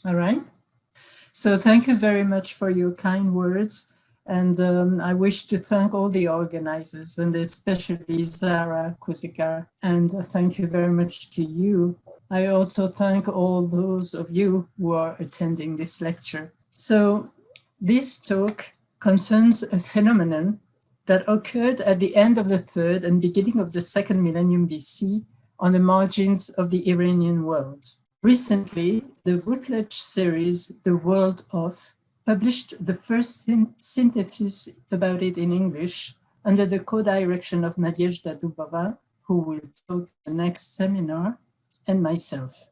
All right. So thank you very much for your kind words. And I wish to thank all the organizers, and especially Zara Kuzikar. And thank you very much to you. I also thank all those of you who are attending this lecture. So this talk concerns a phenomenon that occurred at the end of the third and beginning of the second millennium BC on the margins of the Iranian world. Recently, the Routledge series, The World of, published the first synthesis about it in English under the co-direction of Nadezhda Dubova, who will talk the next seminar, and myself.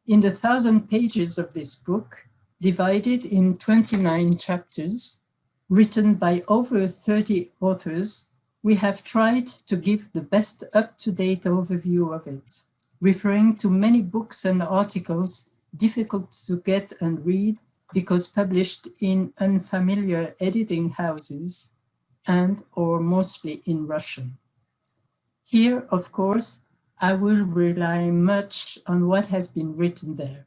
In the 1,000 pages of this book, divided in 29 chapters, written by over 30 authors, we have tried to give the best up-to-date overview of it, referring to many books and articles difficult to get and read because published in unfamiliar editing houses and or mostly in Russian. Here, of course, I will rely much on what has been written there,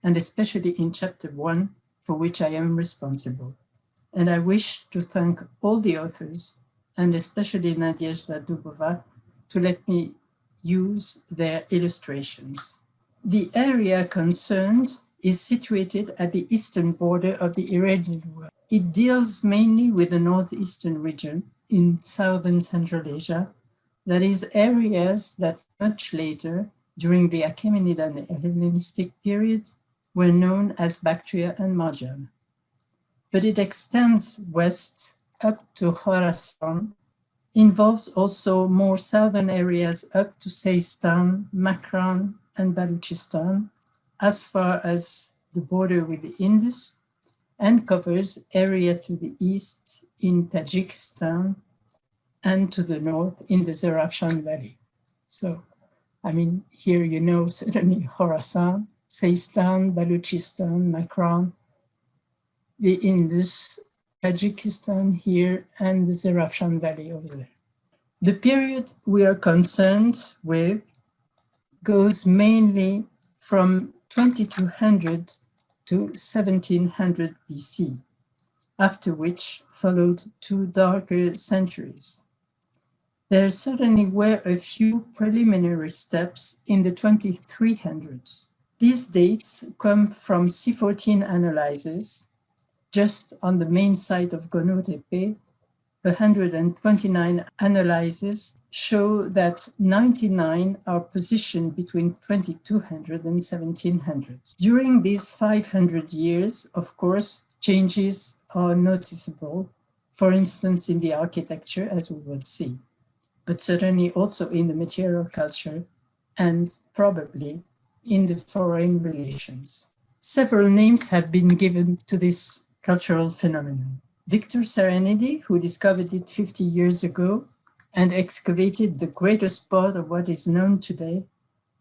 and especially in chapter 1, for which I am responsible. And I wish to thank all the authors, and especially Nadezhda Dubova, to let me use their illustrations. The area concerned is situated at the eastern border of the Iranian world. It deals mainly with the northeastern region in southern Central Asia, that is, areas that much later, during the Achaemenid and Hellenistic periods, were known as Bactria and Marjan. But it extends west up to Khorasan, involves also more southern areas up to Seistan, Makran, and Baluchistan, as far as the border with the Indus, and covers area to the east in Tajikistan and to the north in the Zarafshan Valley. So, I mean, here you know certainly Khorasan, Seistan, Baluchistan, Makran, the Indus, Tajikistan here, and the Zarafshan Valley over there. The period we are concerned with goes mainly from 2200 to 1700 BC, after which followed 2 darker centuries. There certainly were a few preliminary steps in the 2300s. These dates come from C14 analyses. Just on the main site of Gono-Tepe, 129 analyses show that 99 are positioned between 2200 and 1700. During these 500 years, of course, changes are noticeable, for instance, in the architecture, as we will see, but certainly also in the material culture and probably in the foreign relations. Several names have been given to this cultural phenomenon. Victor Serenity, who discovered it 50 years ago and excavated the greatest part of what is known today,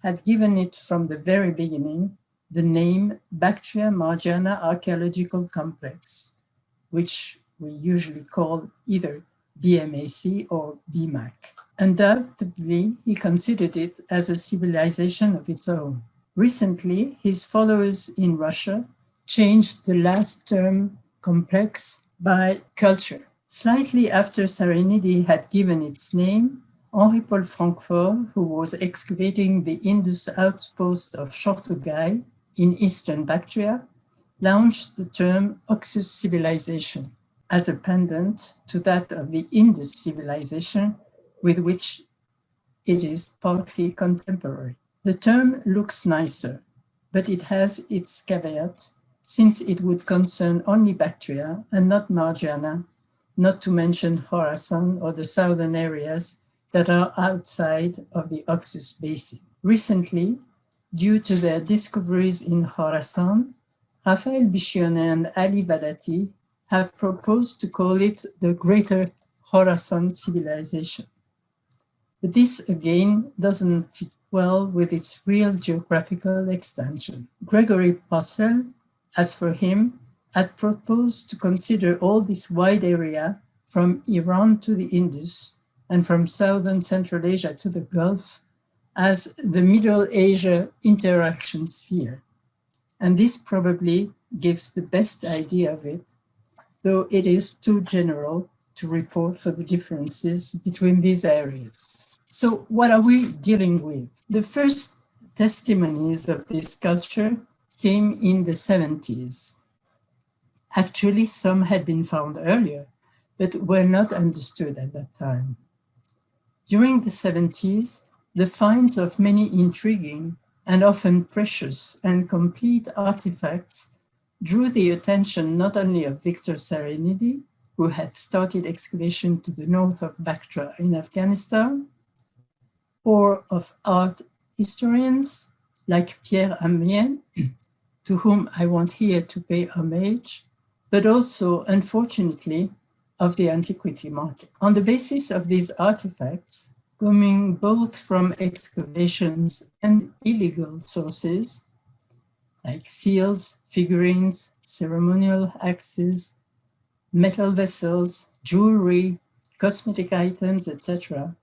had given it from the very beginning the name Bactria Marjana Archaeological Complex, which we usually call either BMAC or BMAC. Undoubtedly, he considered it as a civilization of its own. Recently, his followers in Russia changed the last term complex by culture. Slightly after Serenity had given its name, Henri-Paul Francfort, who was excavating the Indus outpost of Shortogai in eastern Bactria, launched the term Oxus Civilization as a pendant to that of the Indus civilization with which it is partly contemporary. The term looks nicer, but it has its caveat, since it would concern only Bactria and not Marjana, not to mention Khorasan or the southern areas that are outside of the Oxus Basin. Recently, due to their discoveries in Khorasan, Raphael Bichionnet and Ali Badati have proposed to call it the Greater Khorasan Civilization. But this again doesn't fit well with its real geographical extension. Gregory Possel, as for him, had proposed to consider all this wide area from Iran to the Indus and from southern Central Asia to the Gulf as the Middle Asia interaction sphere, And this probably gives the best idea of it, though it is too general to report for the differences between these areas. So what are we dealing with? The first testimonies of this culture came in the 70s. Actually, some had been found earlier, but were not understood at that time. During the 70s, the finds of many intriguing and often precious and complete artifacts drew the attention not only of Victor Serenidi, who had started excavation to the north of Bactra in Afghanistan, or of art historians like Pierre Amiens, to whom I want here to pay homage, but also, unfortunately, of the antiquity market. On the basis of these artifacts, coming both from excavations and illegal sources, like seals, figurines, ceremonial axes, metal vessels, jewelry, cosmetic items, etc.,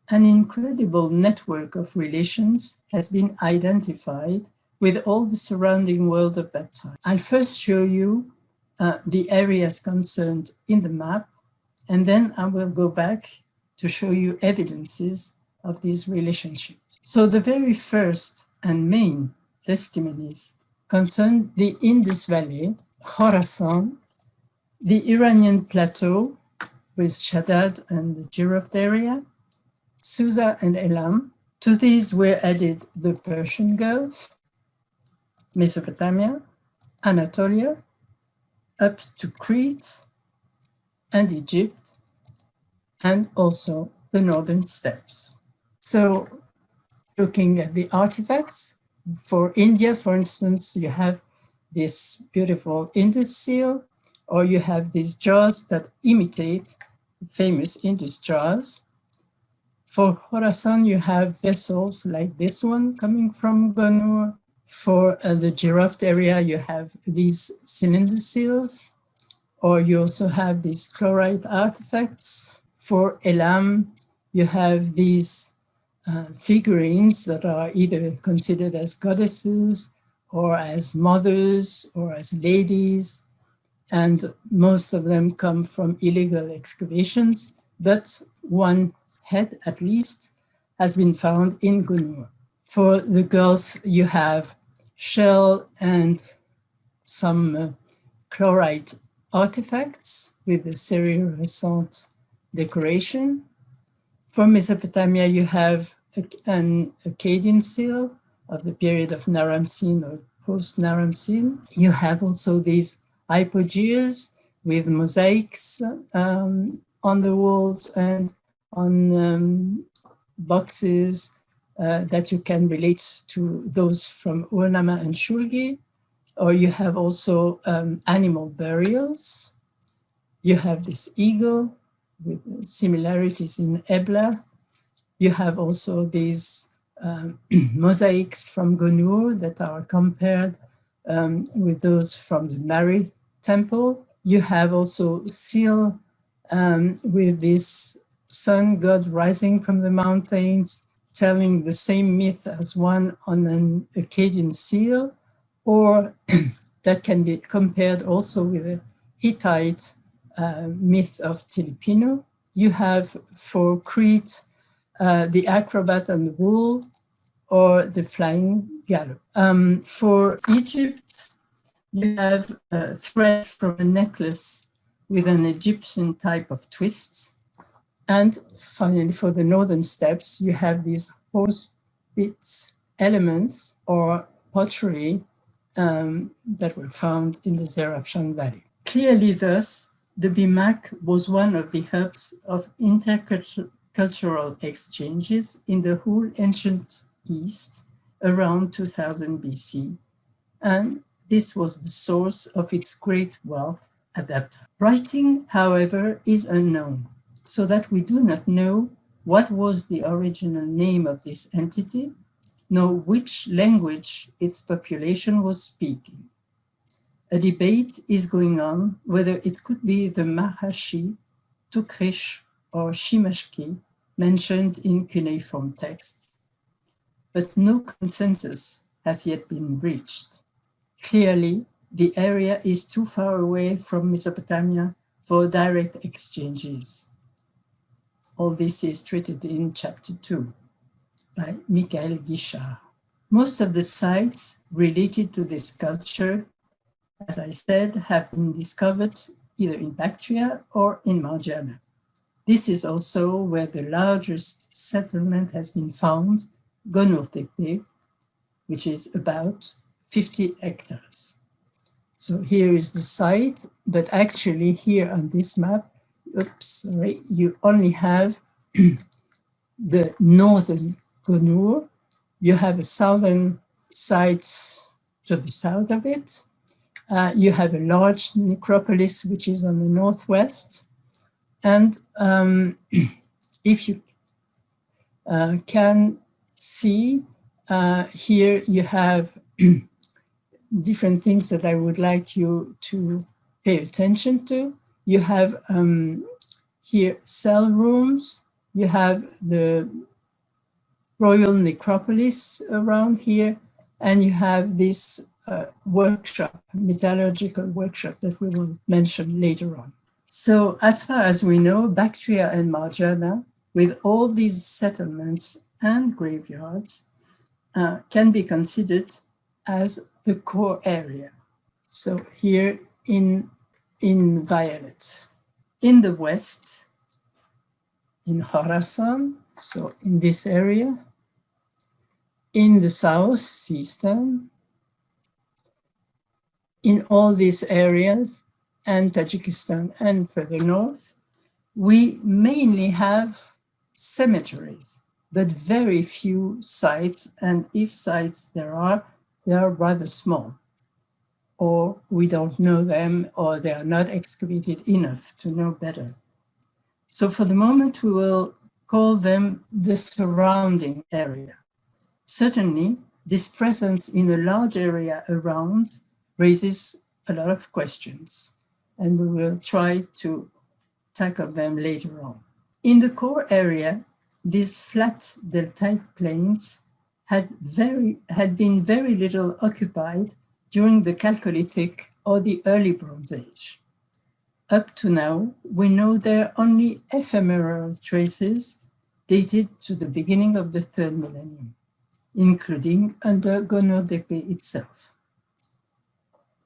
an incredible network of relations has been identified with all the surrounding world of that time. I'll first show you the areas concerned in the map, and then I will go back to show you evidences of these relationships. So the very first and main testimonies concern the Indus Valley, Khorasan, the Iranian plateau with Shaddad and the Giraffe area, Susa and Elam. To these were added the Persian Gulf, Mesopotamia, Anatolia, up to Crete and Egypt, and also the northern steppes. So looking at the artifacts, for India, for instance, you have this beautiful Indus seal, or you have these jars that imitate the famous Indus jars. For Khorasan, you have vessels like this one coming from Gonur. For the Giraffe area, you have these cylinder seals, or you also have these chlorite artifacts. For Elam, you have these figurines that are either considered as goddesses or as mothers or as ladies, and most of them come from illegal excavations, but one head at least has been found in Gonur. For the Gulf, you have shell and some chlorite artifacts with the Serio-Rescent decoration. For Mesopotamia, you have an Akkadian seal of the period of Naram-Sin or post-Naram-Sin. You have also these hypogeas with mosaics on the walls and on boxes that you can relate to those from Urnama and Shulgi. Or you have also animal burials. You have this eagle with similarities in Ebla. You have also these mosaics from Gonur that are compared with those from the Mari temple. You have also seal with this sun god rising from the mountains, telling the same myth as one on an Akkadian seal, or that can be compared also with a Hittite myth of Tilipino. You have for Crete the acrobat on the wool or the flying gallop. For Egypt, you have a thread from a necklace with an Egyptian type of twist. And finally, for the northern steppes, you have these horse bits elements or pottery that were found in the Zerafshan Valley. Clearly, thus, the BMAC was one of the hubs of intercultural exchanges in the whole ancient East around 2000 BC, and this was the source of its great wealth at that time. Writing, however, is unknown, so that we do not know what was the original name of this entity, nor which language its population was speaking. A debate is going on whether it could be the Mahashi, Tukrish, or Shimashki mentioned in cuneiform texts, but no consensus has yet been reached. Clearly, the area is too far away from Mesopotamia for direct exchanges. All this is treated in chapter 2 by Michael Guichard. Most of the sites related to this culture, as I said, have been discovered either in Bactria or in Margiana. This is also where the largest settlement has been found, Gonur-Tepe, which is about 50 hectares. So here is the site, but actually here on this map, you only have the northern Gonur. You have a southern site to the south of it. You have a large necropolis, which is on the northwest. And if you can see, here you have different things that I would like you to pay attention to. You have here cell rooms. You have the royal necropolis around here, and you have this workshop, metallurgical workshop that we will mention later on. So as far as we know, Bactria and Margiana, with all these settlements and graveyards, can be considered as the core area. So here in violet. In the west, in Khorasan, so in this area, in the south, Sistan, in all these areas, and Tajikistan and further north, we mainly have cemeteries, but very few sites, and if sites there are, they are rather small, or we don't know them, or they are not excavated enough to know better. So for the moment, we will call them the surrounding area. Certainly, this presence in a large area around raises a lot of questions, and we will try to tackle them later on. In the core area, these flat deltaic plains had been very little occupied during the Chalcolithic or the early Bronze Age. Up to now, we know there are only ephemeral traces dated to the beginning of the third millennium, including under Gonur-Tepe itself.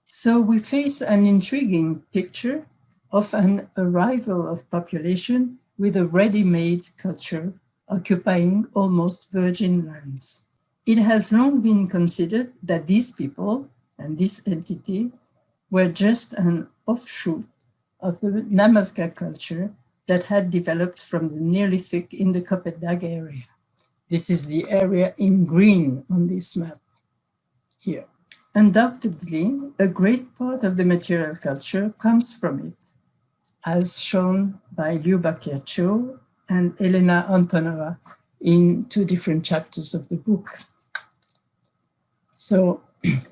So we face an intriguing picture of an arrival of population with a ready-made culture occupying almost virgin lands. It has long been considered that these people and this entity were just an offshoot of the Namaska culture that had developed from the Neolithic in the Kopetdag area. This is the area in green on this map here. Undoubtedly, a great part of the material culture comes from it, as shown by Lyuba Kircho and Elena Antonova in 2 different chapters of the book. So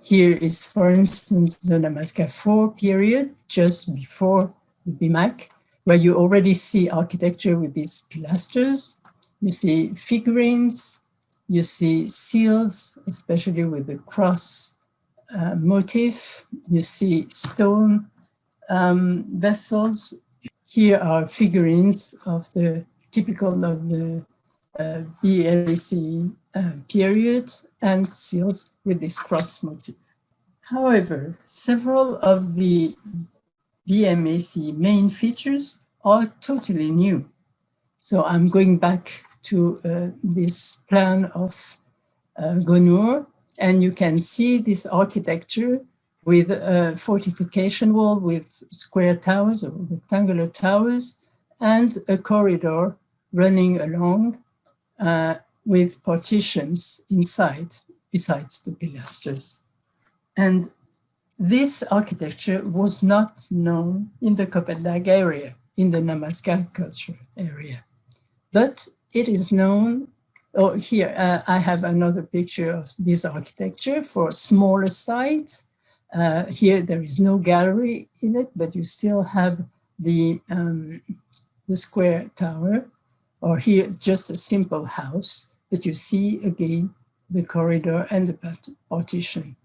here is, for instance, the Namaska IV period, just before the BMAC, where you already see architecture with these pilasters. You see figurines, you see seals, especially with the cross motif. You see stone vessels. Here are figurines of the typical of the BMAC period, and seals with this cross motif. However, several of the BMAC main features are totally new. So I'm going back to this plan of Gonur, and you can see this architecture with a fortification wall with square towers or rectangular towers and a corridor running along with partitions inside, besides the pilasters. And this architecture was not known in the Kopetdag area, in the Namaska culture area. But it is known, oh, here I have another picture of this architecture for smaller sites. Here there is no gallery in it, but you still have the square tower, or here it's just a simple house, but you see again the corridor and the partition.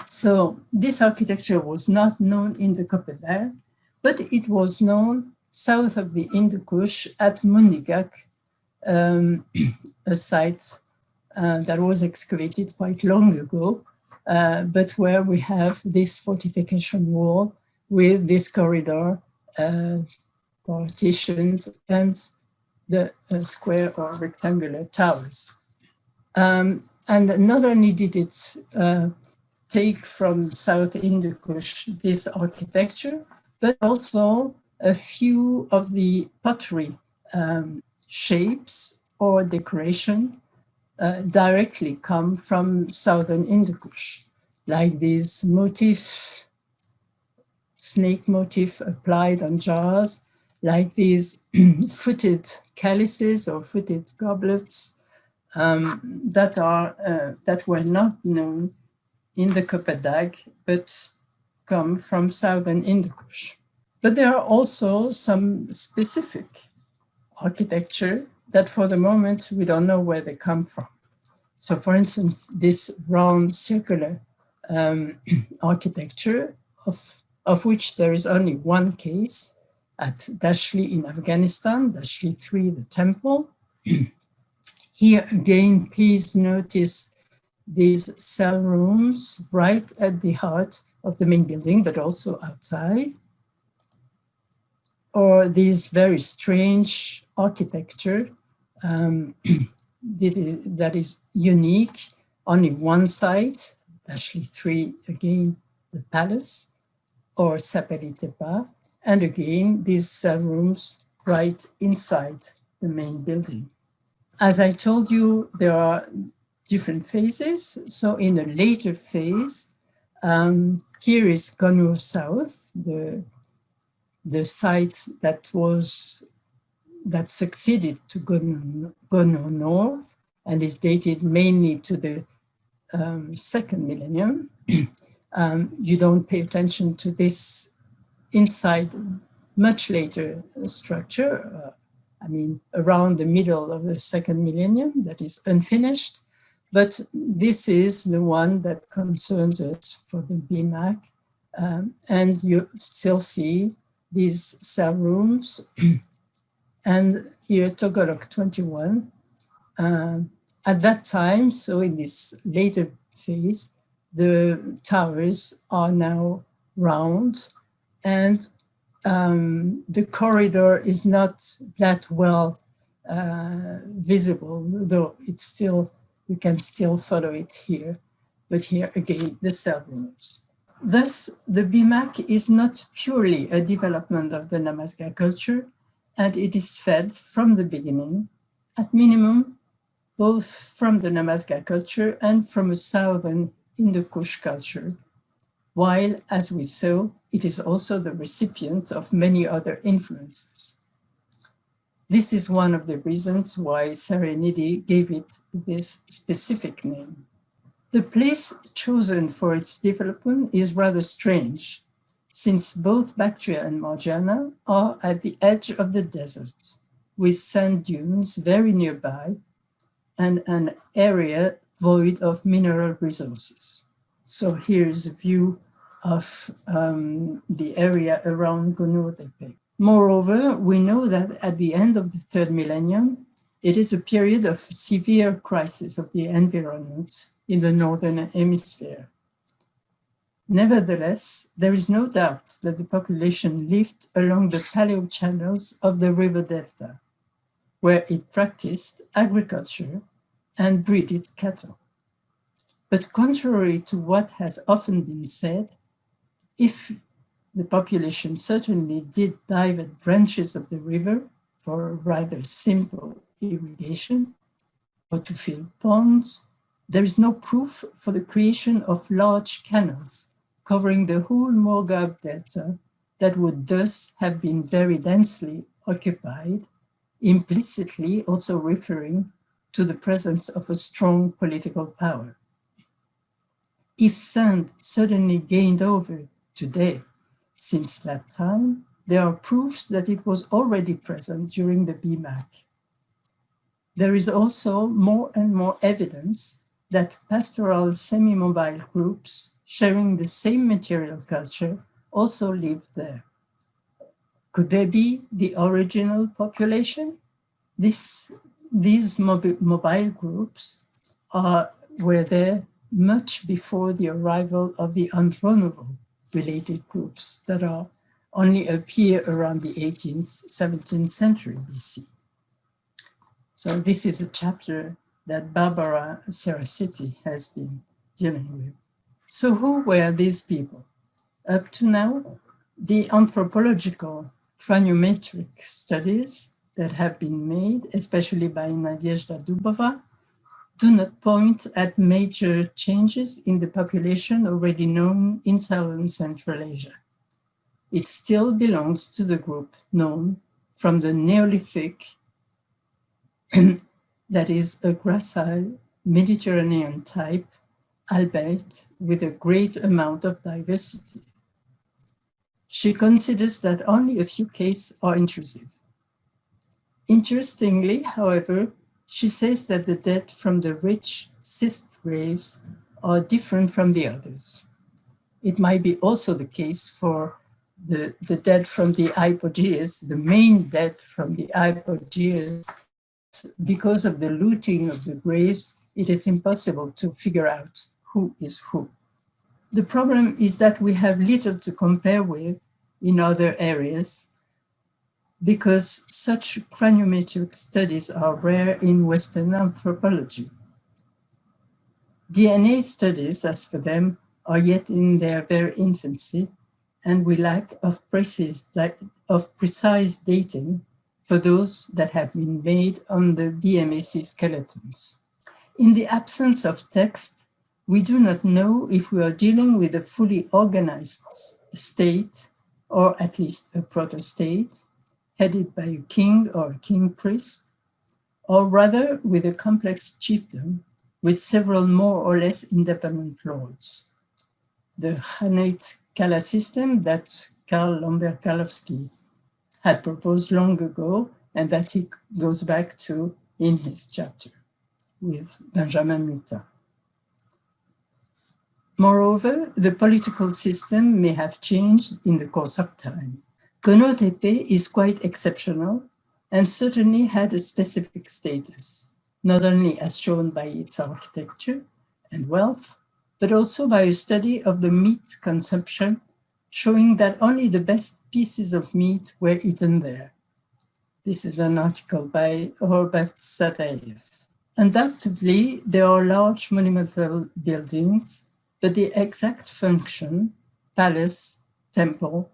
So this architecture was not known in the Koppenberg, but it was known south of the Hindu Kush at Mundigak, a site that was excavated quite long ago, but where we have this fortification wall with this corridor partitioned and the square or rectangular towers. And not only did it take from South Hindu Kush this architecture, but also a few of the pottery shapes or decoration directly come from southern Hindu Kush, like this motif, snake motif applied on jars, like these footed chalices or footed goblets that were not known in the Koppenberg, but come from southern Hindu Kush. But there are also some specific architecture that for the moment we don't know where they come from. So for instance, this round circular architecture of which there is only one case at Dashli in Afghanistan, Dashli 3, the temple. Here again, please notice these cell rooms right at the heart of the main building, but also outside. Or this very strange architecture that is unique, only one site, Dashli 3, again, the palace, or Sapeli Tepa, and again, these cell rooms right inside the main building. As I told you, there are different phases. So in a later phase, here is Gonur South, the site that succeeded to Gonur North and is dated mainly to the second millennium. You don't pay attention to this inside much later structure, around the middle of the second millennium, that is unfinished. But this is the one that concerns us for the BMAC. And you still see these cell rooms. And here, Togolok 21. At that time, so in this later phase, the towers are now round and the corridor is not that well visible, though it's still, you can still follow it here. But here again, the cell rooms. Thus, the BMAC is not purely a development of the Namaskar culture, and it is fed from the beginning, at minimum, both from the Namaskar culture and from a southern Hindu-Kush culture, while, as we saw, it is also the recipient of many other influences. This is one of the reasons why Serenity gave it this specific name. The place chosen for its development is rather strange, since both Bactria and Margiana are at the edge of the desert, with sand dunes very nearby and an area void of mineral resources. So here's a view of the area around Gonur Tepe. Moreover, we know that at the end of the third millennium, it is a period of severe crisis of the environment in the northern hemisphere. Nevertheless, there is no doubt that the population lived along the paleo channels of the river delta, where it practiced agriculture and breeded cattle. But contrary to what has often been said, if the population certainly did divert branches of the river for a rather simple irrigation or to fill ponds, there is no proof for the creation of large canals covering the whole Morghab delta that would thus have been very densely occupied, implicitly also referring to the presence of a strong political power. If sand suddenly gained over today, since that time, there are proofs that it was already present during the BMAC. There is also more and more evidence that pastoral semi-mobile groups sharing the same material culture also lived there. Could they be the original population? These mobile groups were there much before the arrival of the unrenewable related groups that only appear around the 18th, 17th century BC. So this is a chapter that Barbara Seracetti has been dealing with. So who were these people? Up to now, the anthropological craniometric studies that have been made, especially by Nadezhda Dubova, do not point at major changes in the population already known in Southern Central Asia. It still belongs to the group known from the Neolithic, that is a gracile Mediterranean type, albeit with a great amount of diversity. She considers that only a few cases are intrusive. Interestingly, however, she says that the dead from the rich cyst graves are different from the others. It might be also the case for the dead from the Hypogeas, the main dead from the Hypogeas. Because of the looting of the graves, it is impossible to figure out who is who. The problem is that we have little to compare with in other areas because such craniometric studies are rare in Western anthropology. DNA studies, as for them, are yet in their very infancy, and we lack of precise dating for those that have been made on the BMAC skeletons. In the absence of text, we do not know if we are dealing with a fully organized state, or at least a proto-state, headed by a king or a king-priest, or rather with a complex chiefdom with several more or less independent lords. The Khanate Kala system that Karl Lambert-Karlowski had proposed long ago and that he goes back to in his chapter with Benjamin Mutin. Moreover, the political system may have changed in the course of time. Kono Tepe is quite exceptional and certainly had a specific status, not only as shown by its architecture and wealth, but also by a study of the meat consumption, showing that only the best pieces of meat were eaten there. This is an article by Robert Sataev. Undoubtedly, there are large monumental buildings, but the exact function, palace, temple,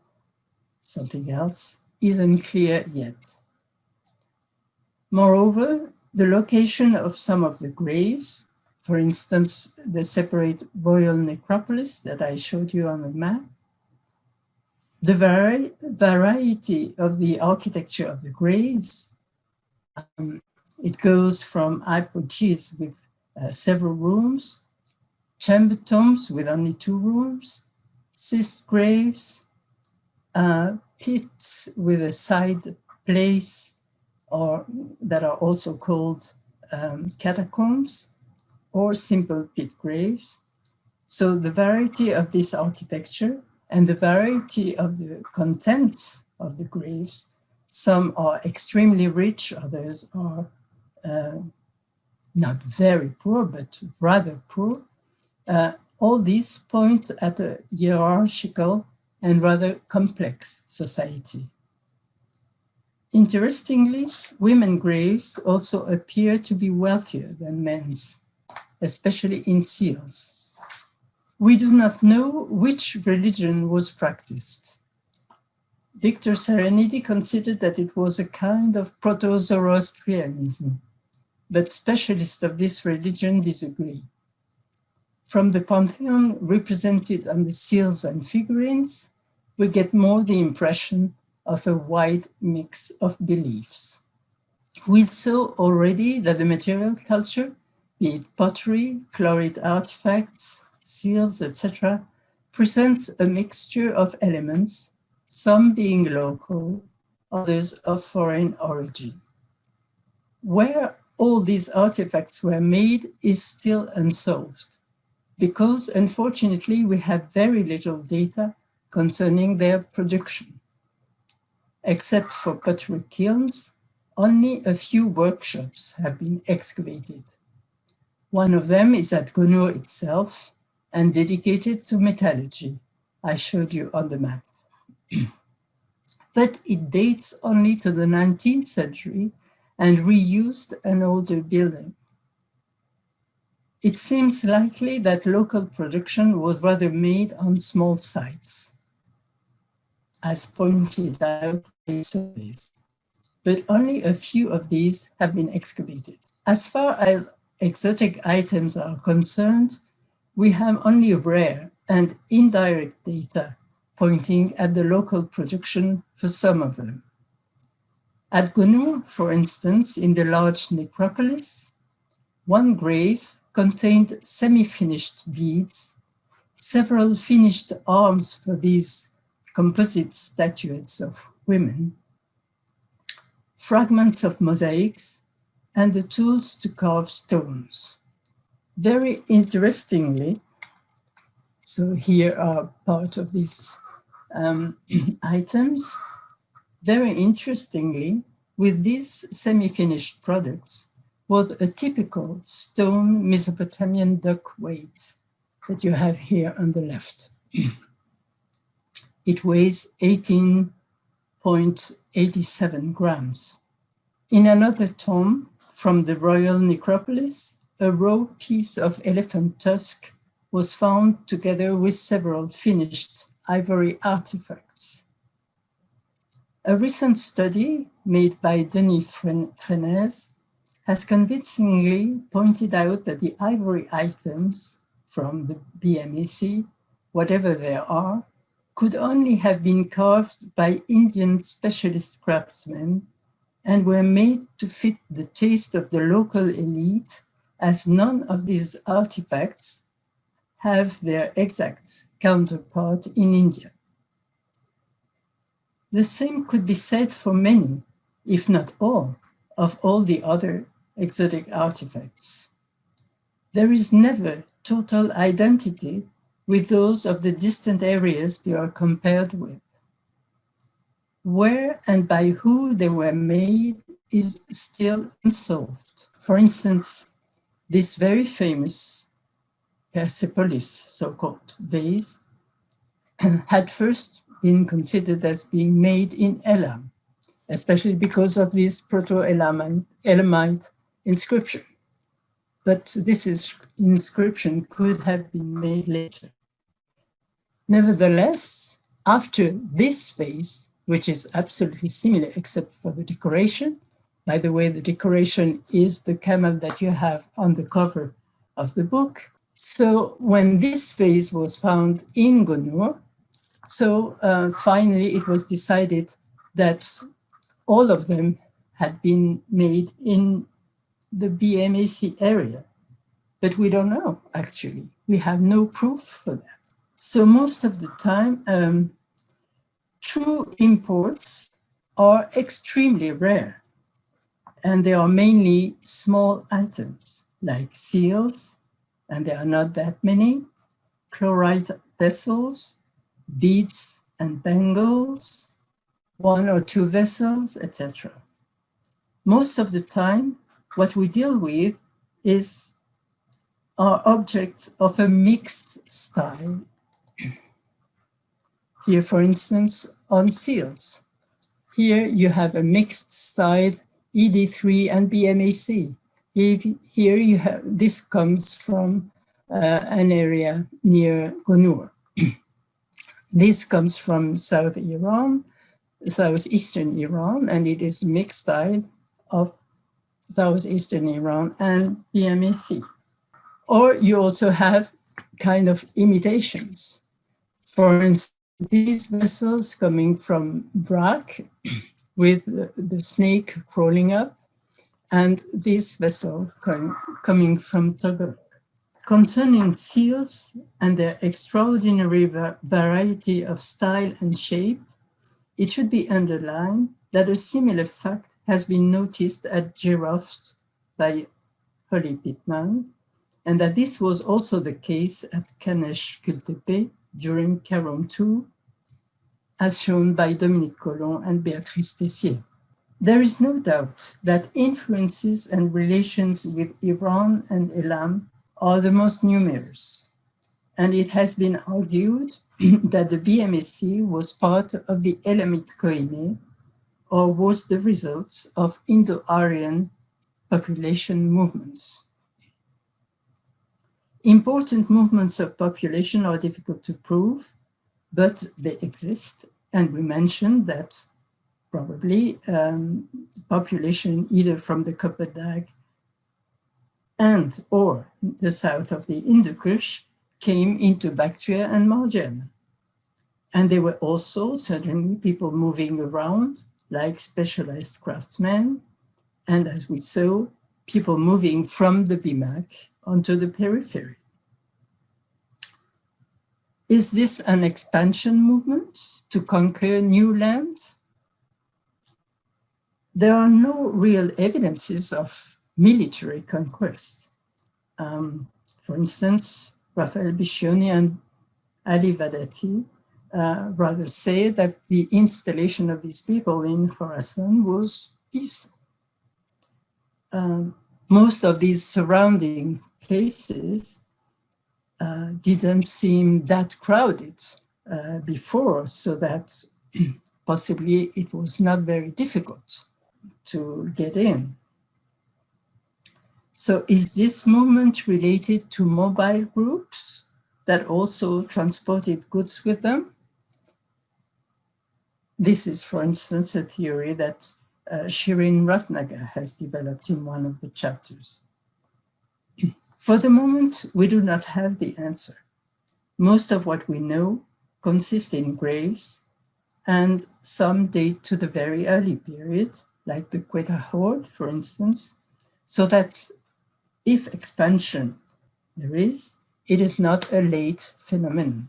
something else, isn't clear yet. Moreover, the location of some of the graves, for instance, the separate royal necropolis that I showed you on the map, the variety of the architecture of the graves, it goes from hypogees with several rooms, chamber tombs with only 2 rooms, cyst graves, pits with a side place, or that are also called catacombs, or simple pit graves. So the variety of this architecture and the variety of the contents of the graves, some are extremely rich, others are not very poor, but rather poor. All these point at a hierarchical and rather complex society. Interestingly, women graves also appear to be wealthier than men's, especially in seals. We do not know which religion was practiced. Victor Serenity considered that it was a kind of proto-Zoroastrianism, but specialists of this religion disagree. From the pantheon represented on the seals and figurines, we get more the impression of a wide mix of beliefs. We saw already that the material culture, be it pottery, chlorid artifacts, seals, etc., presents a mixture of elements, some being local, others of foreign origin. Where all these artifacts were made is still unsolved, because unfortunately we have very little data concerning their production. Except for pottery kilns, only a few workshops have been excavated. One of them is at Gonur itself and dedicated to metallurgy. I showed you on the map. But it dates only to the 19th century and reused an older building. It seems likely that local production was rather made on small sites, as pointed out in surveys, but only a few of these have been excavated. As far as exotic items are concerned, we have only rare and indirect data pointing at the local production for some of them. At Gonur, for instance, in the large necropolis, one grave contained semi-finished beads, several finished arms for these composite statuettes of women, fragments of mosaics, and the tools to carve stones. Very interestingly, so here are part of these items. Very interestingly, with these semi-finished products was a typical stone Mesopotamian duck weight that you have here on the left. It weighs 18.87 grams. In another tomb from the royal necropolis, a raw piece of elephant tusk was found together with several finished ivory artifacts. A recent study made by Denis Frenez has convincingly pointed out that the ivory items from the BMAC, whatever they are, could only have been carved by Indian specialist craftsmen and were made to fit the taste of the local elite, as none of these artifacts have their exact counterpart in India. The same could be said for many, if not all, of all the other exotic artifacts. There is never total identity with those of the distant areas they are compared with. Where and by who they were made is still unsolved. For instance, this very famous Persepolis, so-called vase, had first been considered as being made in Elam, especially because of this Proto-Elamite inscription. But this inscription could have been made later. Nevertheless, after this vase, which is absolutely similar except for the decoration, by the way, the decoration is the camel that you have on the cover of the book. So when this vase was found in Gonur, finally it was decided that all of them had been made in the BMAC area. But we don't know, actually. We have no proof for that. So most of the time, true imports are extremely rare. And they are mainly small items like seals, and there are not that many, chlorite vessels, beads and bangles, 1 or 2 vessels, etc. Most of the time, what we deal with are objects of a mixed style. Here, for instance, on seals. Here you have a mixed style, ED3 and BMAC. Here you have, this comes from an area near Gonur. This comes from southeastern Iran, and it is mixed style of southeastern Iran and BMAC. Or you also have kind of imitations. For instance, these vessels coming from Brac with the snake crawling up, and this vessel coming from Togo. Concerning seals and their extraordinary variety of style and shape, it should be underlined that a similar fact has been noticed at Giroft by Holly Pittman, and that this was also the case at Kanesh-Kultepe during Karun II, as shown by Dominique Collomb and Béatrice Tessier. There is no doubt that influences and relations with Iran and Elam are the most numerous, and it has been argued that the BMAC was part of the Elamite Koine or was the result of Indo-Aryan population movements. Important movements of population are difficult to prove, but they exist, and we mentioned that probably population either from the Koppendag and or the south of the Hindu Kush came into Bactria and Marjan. And there were also certainly people moving around, like specialized craftsmen, and as we saw, people moving from the BMAC onto the periphery. Is this an expansion movement to conquer new lands? There are no real evidences of military conquest. For instance, Raphael Biscioni and Ali Vadati rather say that the installation of these people in Khorasan was peaceful. Most of these surrounding places didn't seem that crowded before, so that possibly it was not very difficult to get in. So is this movement related to mobile groups that also transported goods with them? This is, for instance, a theory that Shirin Ratnagar has developed in one of the chapters. For the moment, we do not have the answer. Most of what we know consists in graves, and some date to the very early period, like the Quetta horde, for instance, so that if expansion there is, it is not a late phenomenon.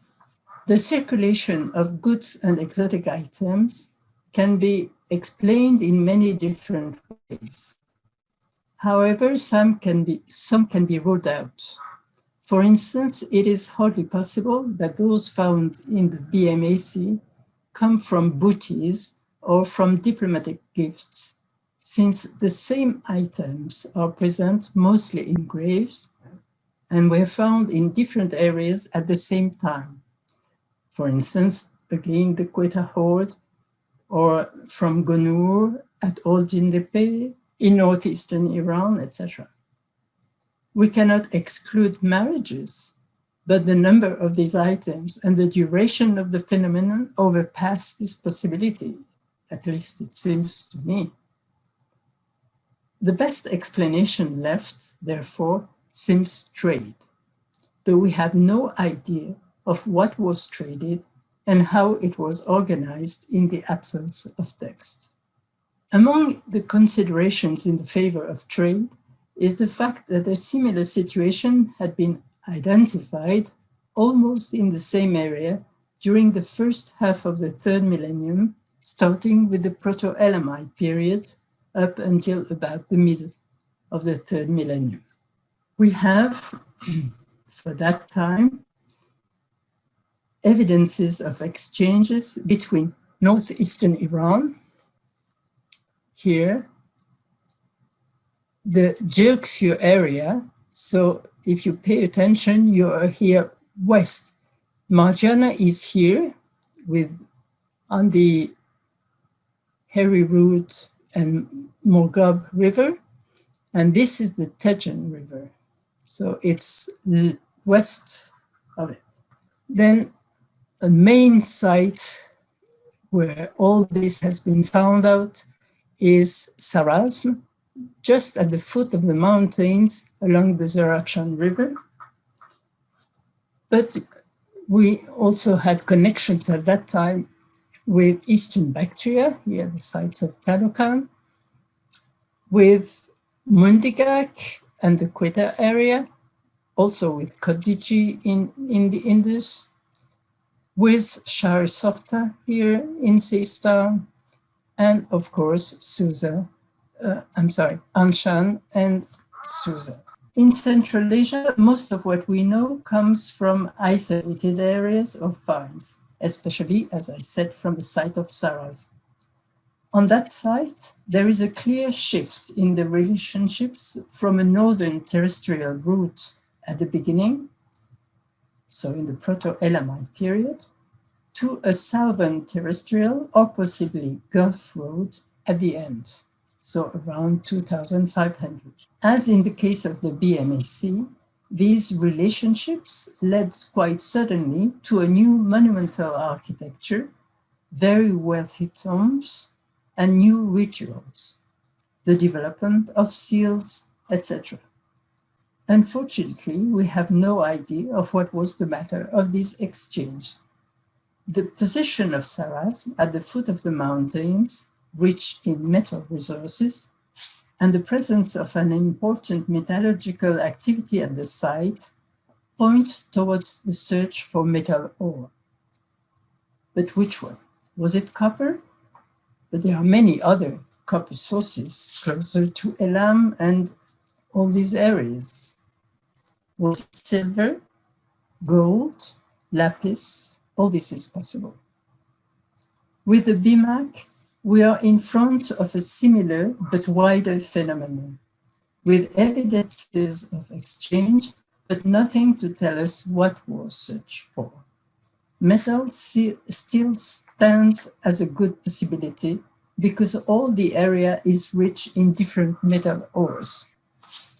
The circulation of goods and exotic items can be explained in many different ways. However, some can be ruled out. For instance, it is hardly possible that those found in the BMAC come from booties or from diplomatic gifts, since the same items are present mostly in graves and were found in different areas at the same time. For instance, again, the Quetta horde, or from Gonur at Old Jindepe, in northeastern Iran, etc. We cannot exclude marriages, but the number of these items and the duration of the phenomenon overpass this possibility, at least it seems to me. The best explanation left, therefore, seems trade, though we have no idea of what was traded and how it was organized in the absence of text. Among the considerations in the favor of trade is the fact that a similar situation had been identified almost in the same area during the first half of the third millennium, starting with the Proto-Elamite period up until about the middle of the third millennium. We have, for that time, evidences of exchanges between northeastern Iran, here, the Jerksur area. So if you pay attention, you are here west. Marjana is here with on the Heri Route and Morgab River, and this is the Tejen River. So it's west of it. Then a main site where all this has been found out is Sarazm, just at the foot of the mountains along the Zarachan River. But we also had connections at that time with Eastern Bactria, here the sites of Talokan, with Mundigak and the Quetta area, also with Kodiji in the Indus, with Shari Sorta here in Seistan, and of course, Anshan and Susa. In Central Asia, most of what we know comes from isolated areas of finds, especially, as I said, from the site of Saras. On that site, there is a clear shift in the relationships from a northern terrestrial route at the beginning, so in the Proto-Elamite period, to a southern terrestrial or possibly Gulf road at the end, so around 2500. As in the case of the BMAC, these relationships led quite suddenly to a new monumental architecture, very wealthy tombs, and new rituals, the development of seals, etc. Unfortunately, we have no idea of what was the matter of this exchange. The position of Saras at the foot of the mountains, rich in metal resources, and the presence of an important metallurgical activity at the site point towards the search for metal ore. But which one? Was it copper? But there are many other copper sources closer to Elam and all these areas. Was it silver, gold, lapis? All this is possible. With the BMAC, we are in front of a similar but wider phenomenon, with evidences of exchange, but nothing to tell us what was searched for. Metal still stands as a good possibility because all the area is rich in different metal ores,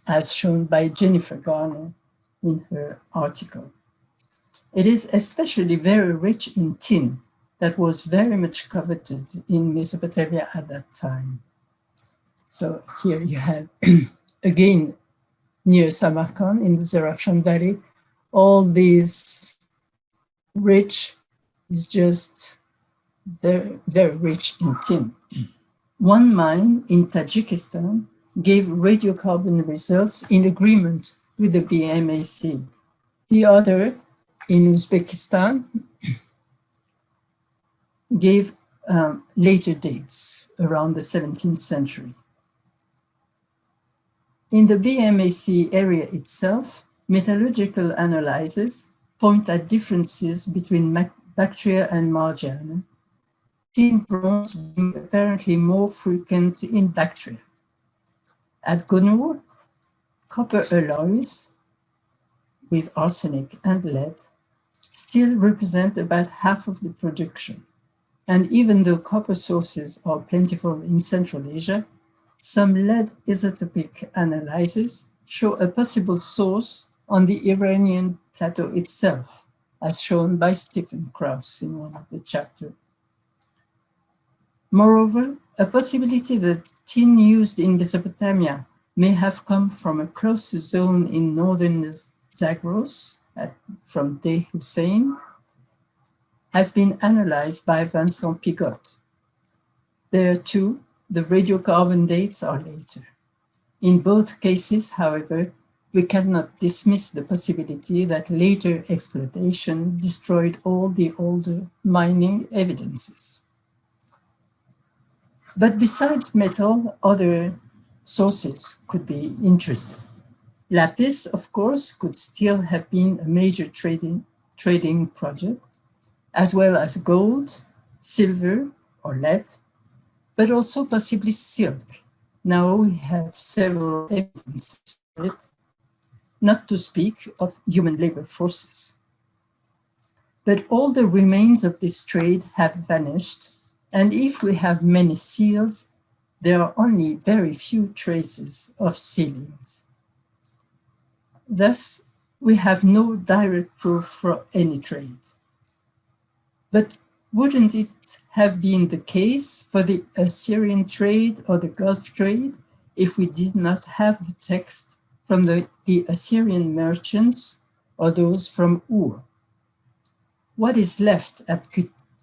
as shown by Jennifer Garner in her article. It is especially very rich in tin that was very much coveted in Mesopotamia at that time. So here you have, again, near Samarkand in the Zarafshan Valley, all these rich is just very, very rich in tin. One mine in Tajikistan gave radiocarbon results in agreement with the BMAC. The other in Uzbekistan gave later dates around the 17th century. In the BMAC area itself, metallurgical analyses point at differences between Bactria and Marjana, tin bronze being apparently more frequent in Bactria. At Gonur, copper alloys with arsenic and lead still represent about half of the production. And even though copper sources are plentiful in Central Asia, some lead isotopic analyses show a possible source on the Iranian plateau itself, as shown by Stephen Krauss in one of the chapters. Moreover, a possibility that tin used in Mesopotamia may have come from a closer zone in northern Zagros from Dey Hussein has been analyzed by Vincent Pigot. There too, the radiocarbon dates are later. In both cases, however, we cannot dismiss the possibility that later exploitation destroyed all the older mining evidences. But besides metal, other sources could be interesting. Lapis, of course, could still have been a major trading project, as well as gold, silver, or lead, but also possibly silk. Now we have several evidences for it, not to speak of human labor forces. But all the remains of this trade have vanished, and if we have many seals, there are only very few traces of sealings. Thus, we have no direct proof for any trade. But wouldn't it have been the case for the Assyrian trade or the Gulf trade if we did not have the text from the Assyrian merchants or those from Ur? What is left at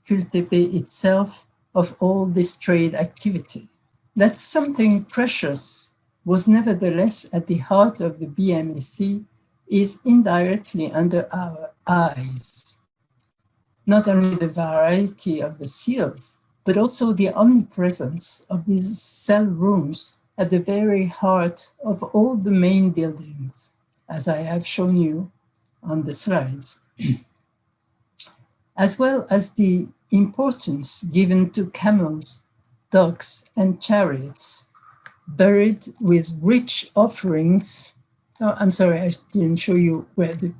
Kültepe itself of all this trade activity? That something precious was nevertheless at the heart of the BMAC is indirectly under our eyes. Not only the variety of the seals, but also the omnipresence of these cell rooms at the very heart of all the main buildings, as I have shown you on the slides, as well as the importance given to camels, dogs, and chariots, buried with rich offerings. Oh, I'm sorry, I didn't show you where the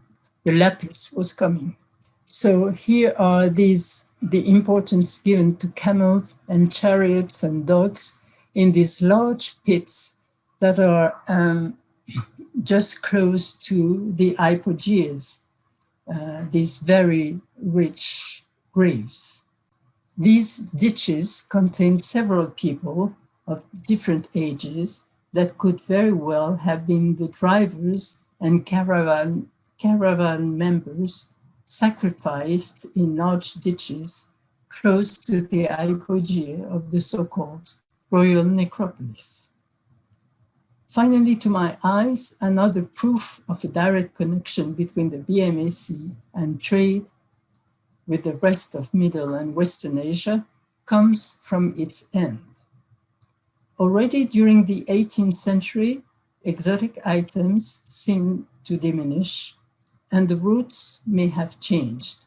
lapis was coming. So here are the importance given to camels and chariots and dogs in these large pits that are just close to the hypogeas, these very rich graves. These ditches contained several people of different ages that could very well have been the drivers and caravan members sacrificed in large ditches close to the hypogea of the so-called royal necropolis. Finally, to my eyes, another proof of a direct connection between the BMAC and trade with the rest of Middle and Western Asia comes from its end. Already during the 18th century, exotic items seem to diminish, and the routes may have changed.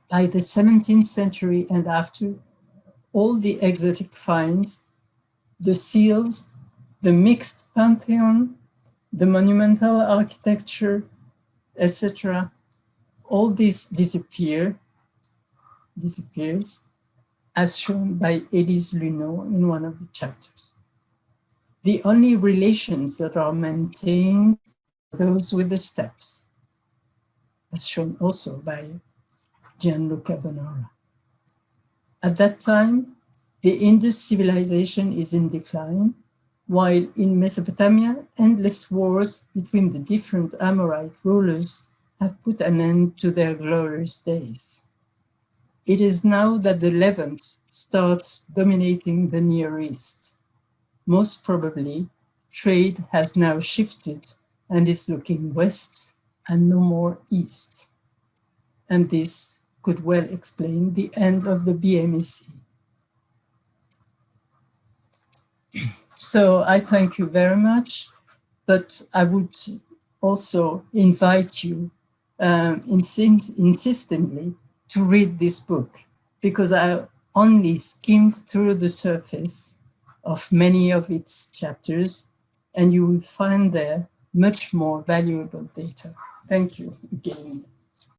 By the 17th century and after, all the exotic finds, the seals, the mixed pantheon, the monumental architecture, etc., all this disappears, as shown by Élise Luneau in one of the chapters. The only relations that are maintained are those with the steppes, as shown also by Gianluca Bonara. At that time, the Indus civilization is in decline, while in Mesopotamia, endless wars between the different Amorite rulers have put an end to their glorious days. It is now that the Levant starts dominating the Near East. Most probably, trade has now shifted and is looking west and no more east. And this could well explain the end of the BMAC. So I thank you very much, but I would also invite you insistently to read this book, because I only skimmed through the surface of many of its chapters, and you will find there much more valuable data. Thank you again.